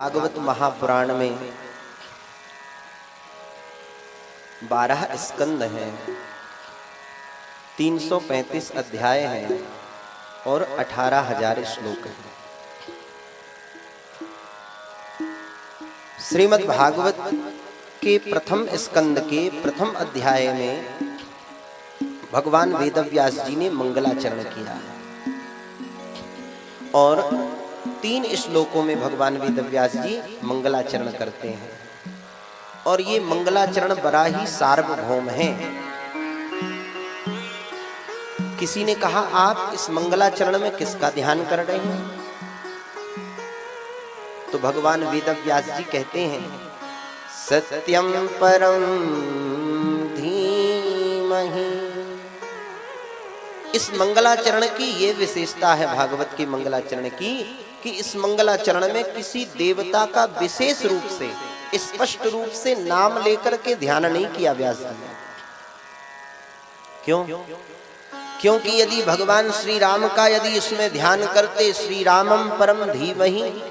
भागवत महापुराण में 12 स्कंद हैं, 335 अध्याय हैं और 18,000 श्लोक हैं। श्रीमद् भागवत के प्रथम स्कंद के प्रथम अध्याय में भगवान वेदव्यास जी ने मंगलाचरण किया और 3 श्लोकों में भगवान वेदव्यास जी मंगलाचरण करते हैं और ये मंगलाचरण बड़ा ही सार्वभौम है। किसी ने कहा, आप इस मंगलाचरण में किसका ध्यान कर रहे हैं? तो भगवान वेदव्यास जी कहते हैं, सत्यम परम धीमहि। इस मंगलाचरण की ये विशेषता है भागवत के मंगलाचरण की कि इस मंगलाचरण में किसी देवता का विशेष रूप से, स्पष्ट रूप से नाम लेकर के ध्यान नहीं किया व्यास जी ने। क्यों? क्योंकि यदि भगवान श्री राम का यदि इसमें ध्यान करते, श्री रामम परम धीमहि,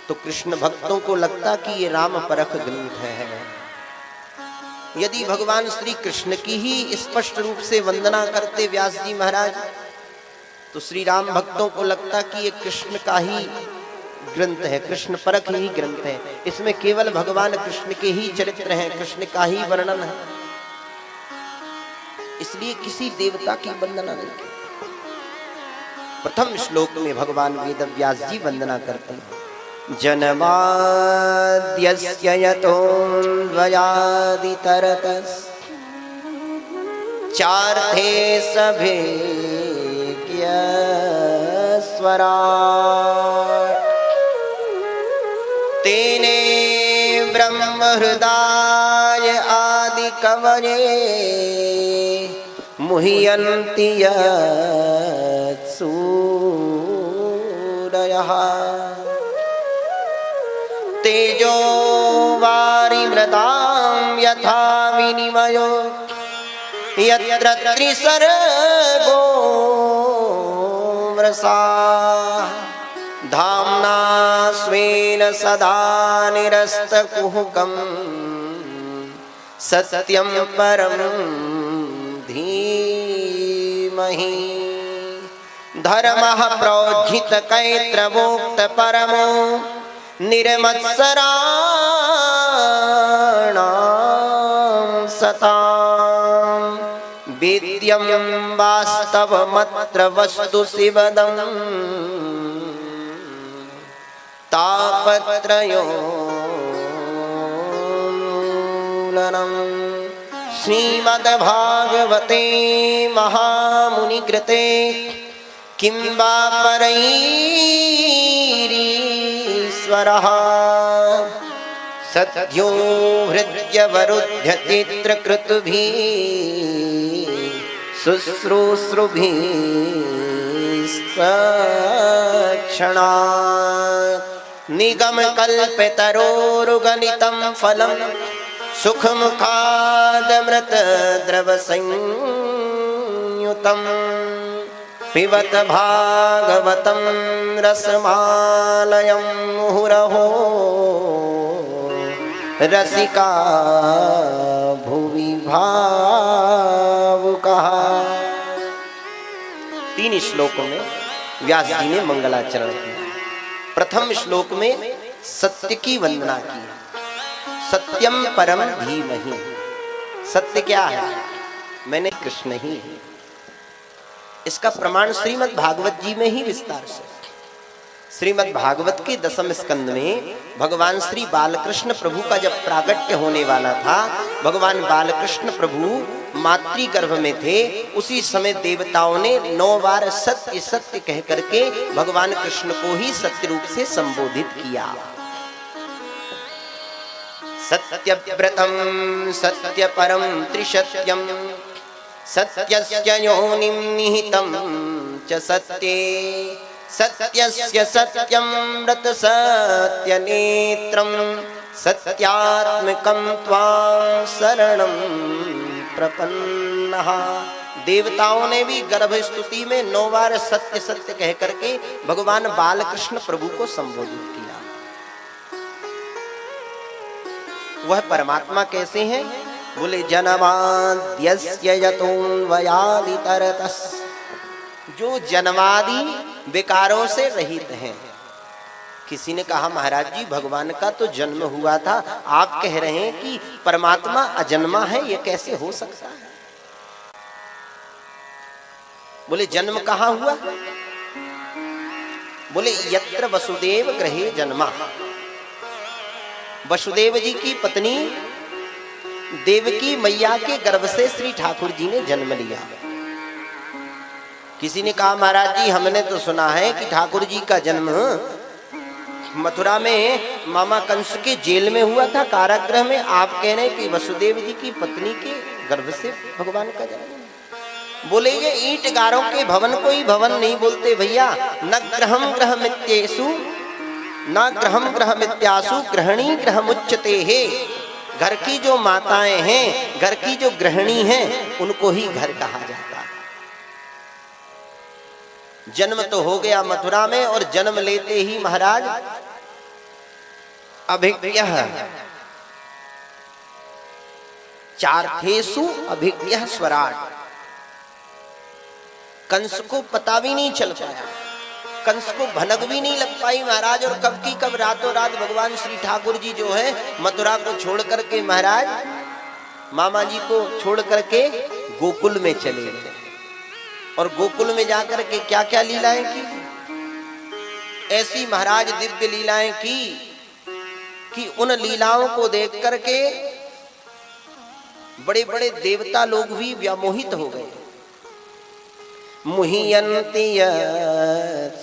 तो कृष्ण भक्तों को लगता कि ये राम परख ग्रंथ है। यदि भगवान श्री कृष्ण की ही स्पष्ट रूप से वंदना करते व्यास जी महाराज, तो श्री राम भक्तों को लगता कि ये कृष्ण का ही ग्रंथ है, कृष्ण परख ही ग्रंथ है, इसमें केवल भगवान कृष्ण के ही चरित्र हैं, कृष्ण का ही वर्णन है। इसलिए किसी देवता की वंदना नहीं की। प्रथम श्लोक में भगवान वेदव्यास जी वंदना करते हैं, जन्माद्यस्य यतोऽन्वयादितरतस् चार्थे सभेज्ञस्वरा तेने ब्रह्महृदाय आदिकवये मुह्यन्ति यत्सूरयः तेजो वारिमृदां यथा विनिमयो यत्र त्रिसर्गो मृषा धाम्ना स्वेन सदा निरस्तकुहकं सत्यं परं धीमहि। धर्मः प्रोज्झितकैत्रवोक्त परमो निर्मत्सराणां सतां वेद्यं वास्तवमत्र वस्तु शिवदं तापत्रयोन्मूलनम्। श्रीमद्भागवते महामुनिकृते किं वा परैरीश्वरः सद्यो हृद्यवरुध्यतीत्र कृतुभिः शुश्रूषुभिस्तक्षणात् निगमकल्पतरोरुगलितं फलं सुखमुखादमृतद्रवसंयुतं पिबत भागवतं रसमालयं मुहुरहो रसिका भुवि भावुकः। 3 श्लोकों में व्यास जी ने मंगलाचरण किया। प्रथम श्लोक में सत्य की वंदना की, सत्यम परम धीमहि। सत्य क्या है? मैंने कृष्ण ही है। इसका प्रमाण श्रीमद् भागवत जी में ही विस्तार से। श्रीमद् भागवत के 10वें स्कंद में भगवान श्री बालकृष्ण प्रभु का जब प्रागट्य होने वाला था, भगवान बालकृष्ण प्रभु मातृगर्भ में थे, उसी समय देवताओं ने 9 बार सत्य सत्य कह करके भगवान कृष्ण को ही सत्य रूप से संबोधित किया। सत्यव्रतं सत्यपरं त्रिसत्यं सत्यस्य योनिं निहितं च सत्ये सत्यस्य सत्यं व्रत सत्यनेत्रं सत्यात्मकं त्वां शरणं प्रपन्नः देवताओं ने भी गर्भ स्तुति में 9 बार सत्य सत्य कह करके भगवान बालकृष्ण प्रभु को संबोधित किया। वह परमात्मा कैसे हैं? बोले जन्माद्यस्य यतोऽन्वयादितरतः, जो जन्मादि विकारों से रहित हैं। किसी ने कहा महाराज जी भगवान का तो जन्म हुआ था, आप कह रहे हैं कि परमात्मा अजन्मा है, ये कैसे हो सकता है? बोले जन्म कहाँ हुआ? बोले यत्र वसुदेव गृहे जन्मा, वसुदेव जी की पत्नी देवकी मैया के गर्भ से श्री ठाकुर जी ने जन्म लिया। किसी ने कहा महाराज जी हमने तो सुना है कि ठाकुर जी का जन्म मथुरा में मामा कंस के जेल में हुआ था, कारागृह में। आप कह रहे हैं कि वसुदेव जी की पत्नी के गर्भ से भगवान का जन्म। बोले ये ईंटगारों के भवन को ही भवन नहीं बोलते भैया। न ग्रहम ग्रहमित्येषु न ग्रहम ग्रहमित्यासु ग्रहणी ग्रहमुच्यते है। घर की जो माताएं हैं, घर की जो गृहिणी हैं, उनको ही घर कहा जाता है। जन्म तो हो गया मथुरा में, और जन्म लेते ही महाराज अभिज्ञः चार्थेषु अभिज्ञः स्वराट। कंस को पता भी नहीं चल पाया, कंस को भनक भी नहीं लग पाई महाराज। और कब की कब रातों रात भगवान श्री ठाकुर जी जो है मथुरा को छोड़ करके महाराज मामा जी को छोड़ करके गोकुल में चले गए। और गोकुल में जाकर के क्या क्या लीलाएं की, ऐसी महाराज दिव्य लीलाएं की कि उन लीलाओं को देख करके बड़े बड़े देवता लोग भी व्यामोहित हो गए। मुह्यन्ति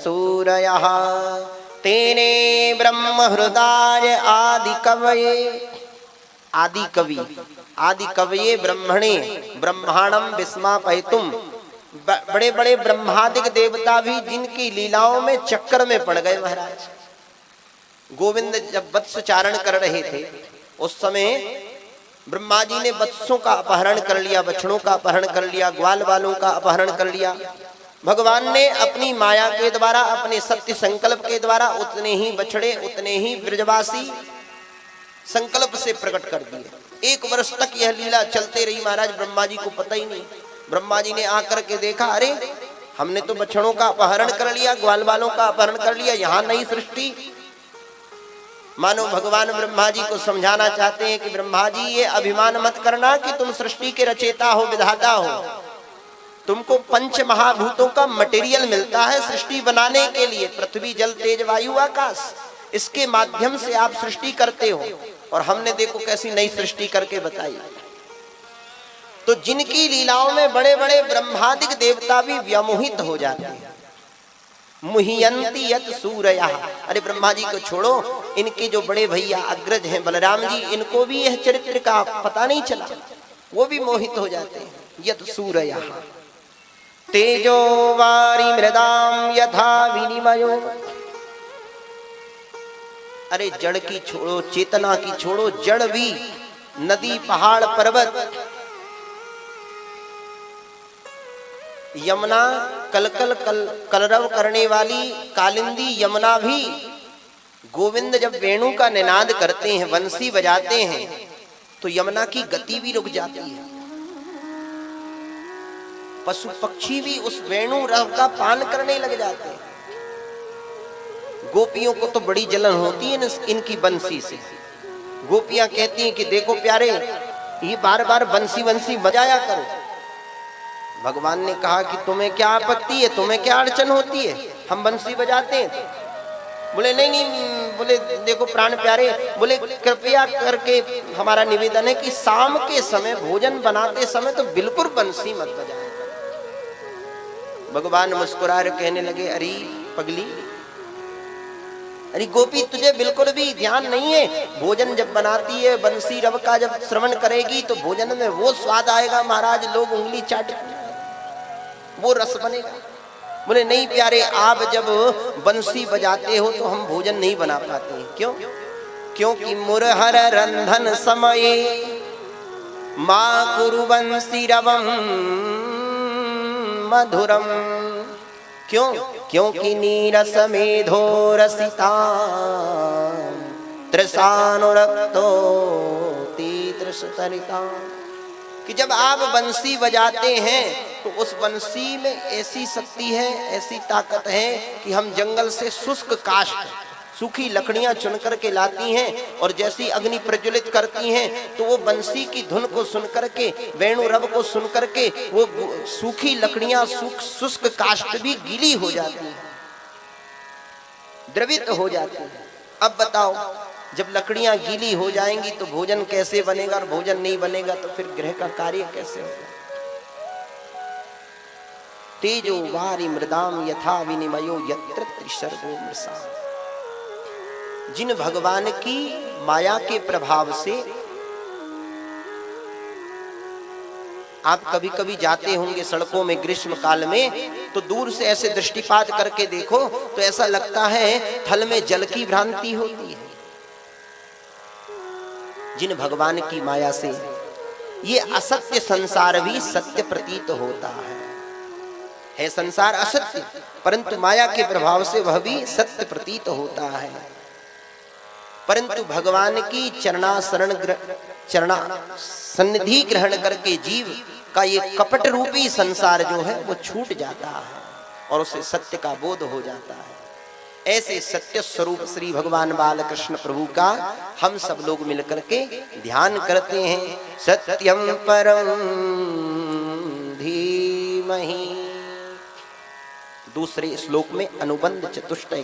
सूरयः तेने ब्रह्म हृदय आदि कवये। आदि कवि, आदि कवये ब्रह्मणे ब्रह्मांडम विस्मापयितुम। बड़े बड़े ब्रह्मादिक देवता भी जिनकी लीलाओं में चक्कर में पड़ गए महाराज। गोविंद जब वत्स चारण कर रहे थे उस समय ब्रह्मा जी ने वत्सों का अपहरण कर लिया, बछड़ों का अपहरण कर लिया, ग्वाल वालों का अपहरण कर लिया। भगवान ने अपनी माया के द्वारा, अपने सत्य संकल्प के द्वारा उतने ही बछड़े, उतने ही ब्रजवासी संकल्प से प्रकट कर दिए। 1 वर्ष तक यह लीला चलते रही महाराज, ब्रह्मा जी को पता ही नहीं। ब्रह्मा जी ने आकर के देखा, अरे हमने तो बछड़ों का अपहरण कर लिया, ग्वाल वालों का अपहरण कर लिया, यहाँ नई सृष्टि। मानो भगवान ब्रह्मा जी को समझाना चाहते हैं कि ब्रह्मा जी ये अभिमान मत करना कि तुम सृष्टि के रचेता हो, विधाता हो। तुमको 5 महाभूतों का मटेरियल मिलता है सृष्टि बनाने के लिए, पृथ्वी जल तेज वायु आकाश, इसके माध्यम से आप सृष्टि करते हो। और हमने देखो कैसी नई सृष्टि करके बताई। तो जिनकी लीलाओं में बड़े बड़े ब्रह्मादिक देवता भी व्यामोहित हो जाते हैं। मुह्यन्ति यत् सूरयः। अरे ब्रह्मा जी को छोड़ो, इनके जो बड़े भैया अग्रज हैं बलराम जी, इनको भी यह चरित्र का पता नहीं चला, वो भी मोहित हो जाते हैं। यत् सूरयः तेजो वारी मृदाम यथा विनिमयो। अरे जड़ की छोड़ो, चेतना की छोड़ो, जड़ भी, नदी पहाड़ पर्वत, यमुना कलकल कलरव करने वाली कालिंदी यमुना भी गोविंद जब वेणु का निनाद करते हैं, बंसी बजाते हैं, तो यमुना की गति भी रुक जाती है। पशु पक्षी भी उस वेणु रव का पान करने लग जाते हैं। गोपियों को तो बड़ी जलन होती है इनकी बंसी से। गोपियां कहती हैं कि देखो प्यारे, ये बार बार बंसी बंसी बजाया करो। भगवान ने कहा कि तुम्हें क्या आपत्ति है, तुम्हें क्या अड़चन होती है, हम बंसी बजाते हैं। बोले नहीं नहीं, बोले देखो प्राण प्यारे, बोले कृपया करके हमारा निवेदन है कि शाम के समय भोजन बनाते समय तो बिल्कुल बंसी मत बजाया करो। भगवान मुस्कुरा कर कहने लगे, अरे पगली, अरे गोपी, तुझे बिल्कुल भी ध्यान नहीं है, भोजन जब बनाती है बंसी रव का जब श्रवण करेगी तो भोजन में वो स्वाद आएगा महाराज, लोग उंगली चाट, वो रस बनेगा। बोले नहीं प्यारे, आप जब बंसी बजाते हो तो हम भोजन नहीं बना पाते हैं। क्यों? क्योंकि मुरहर रंधन समय माँ कुरु बंसी रवम मधुरम। क्यों? क्योंकि नीरस मेधो रसिता तृषानुरक्तो तीतृषतरिता। कि जब आप बंसी बजाते हैं तो उस बंसी में ऐसी शक्ति है, ऐसी ताकत है कि हम जंगल से शुष्क काष्ठ, सूखी लकड़ियां चुन करके लाती हैं और जैसी अग्नि प्रज्वलित करती हैं तो वो बंसी की धुन को सुन करके, वेणु रब को सुन करके वो सूखी लकड़ियां, शुष्क काष्ठ भी गीली हो जाती हैं, द्रवित हो जाती हैं। अब बताओ, जब लकड़ियां गीली हो जाएंगी तो भोजन कैसे बनेगा, और भोजन नहीं बनेगा तो फिर गृह का कार्य कैसे होगा। तेजो वारि मृदाम यथा विनिमयो यत्र त्रिसर्गो मृषा। जिन भगवान की माया के प्रभाव से आप कभी कभी जाते होंगे सड़कों में ग्रीष्म काल में, तो दूर से ऐसे दृष्टिपात करके देखो तो ऐसा लगता है थल में जल की भ्रांति होती है। जिन भगवान की माया से ये असत्य संसार भी सत्य प्रतीत होता है संसार असत्य, परंतु माया के प्रभाव से वह भी सत्य प्रतीत होता है। परंतु भगवान की चरणा सन्निधि ग्रहण करके जीव का ये कपट रूपी संसार जो है वो छूट जाता है और उसे सत्य का बोध हो जाता है। ऐसे सत्य स्वरूप श्री भगवान बालकृष्ण प्रभु का हम सब लोग मिलकर के ध्यान करते हैं। सत्यम परम धीमहि। दूसरे श्लोक में अनुबंध चतुष्टय